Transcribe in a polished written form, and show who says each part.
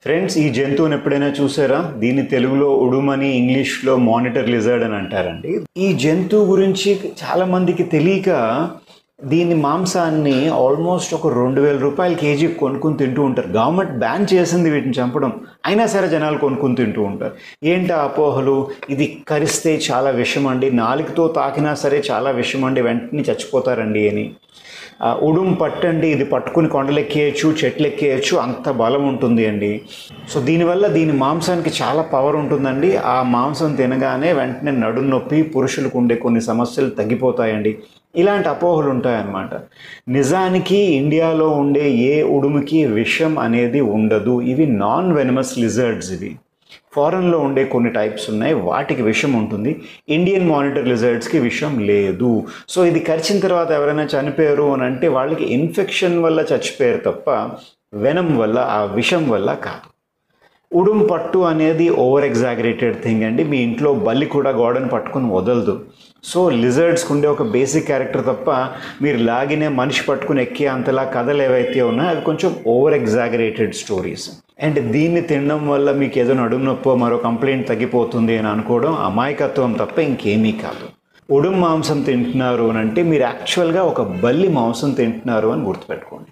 Speaker 1: Friends, ఈ జంతువుని ఎప్పుడైనా చూసారా? దీన్ని తెలుగులో ఉడుమని, ఇంగ్లీష్లో మానిటర్ లిజర్డ్ అని అంటారండి. ఈ జంతువు గురించి చాలా మందికి తెలియక దీని మాంసాన్ని ఆల్మోస్ట్ ఒక 2,000 రూపాయల కేజీ కొనుక్కుని తింటూ ఉంటారు. గవర్నమెంట్ బ్యాన్ చేసింది వీటిని చంపడం, అయినా సరే జనాలు కొనుక్కుని తింటూ ఉంటారు. ఏంటి అపోహలు? ఇది కరిస్తే చాలా విషం అండి, నాలుగుతో తాకినా సరే చాలా విషం అండి, వెంటనే చచ్చిపోతారండి అని. ఉడుం పట్టండి, ఇది పట్టుకుని కొండలు ఎక్కేయచ్చు, చెట్లు ఎక్కేయచ్చు, అంత బలం ఉంటుంది అండి. సో దీనివల్ల దీని మాంసానికి చాలా పవర్ ఉంటుందండి. ఆ మాంసం తినగానే వెంటనే నడుము నొప్పి, పురుషులకు ఉండే కొన్ని సమస్యలు తగ్గిపోతాయండి. ఇలాంటి అపోహలు ఉంటాయన్నమాట. నిజానికి ఇండియాలో ఉండే ఏ ఉడుముకి విషం అనేది ఉండదు. ఇవి నాన్ వెనమస్ లిజర్డ్స్. ఇవి ఫారెన్లో ఉండే కొన్ని టైప్స్ ఉన్నాయి, వాటికి విషం ఉంటుంది. ఇండియన్ మానిటర్ లిజర్డ్స్కి విషం లేదు. సో ఇది కరిచిన తర్వాత ఎవరైనా చనిపోయారు అని అంటే వాళ్ళకి ఇన్ఫెక్షన్ వల్ల చచ్చిపోయారు తప్ప వెనం వల్ల, ఆ విషం వల్ల కాదు. ఉడుం పట్టు అనేది ఓవర్ ఎగ్జాగరేటెడ్ థింగ్ అండి. మీ ఇంట్లో బల్లి కూడా గోడను పట్టుకుని వదలదు. సో లిజర్డ్స్కి ఉండే ఒక బేసిక్ క్యారెక్టర్ తప్ప మీరు లాగినే మనిషి పట్టుకుని ఎక్కే అంతలా కథలు ఏవైతే ఉన్నాయో అవి కొంచెం ఓవర్ ఎగ్జాగరేటెడ్ స్టోరీస్. అండ్ దీన్ని తినడం వల్ల మీకు ఏదో నడుము నొప్పో మరో కంప్లైంట్ తగ్గిపోతుంది అని అనుకోవడం అమాయకత్వం తప్ప ఇంకేమీ కాదు. ఉడుం మాంసం తింటున్నారు అని అంటే మీరు యాక్చువల్గా ఒక బల్లి మాంసం తింటున్నారు అని గుర్తుపెట్టుకోండి.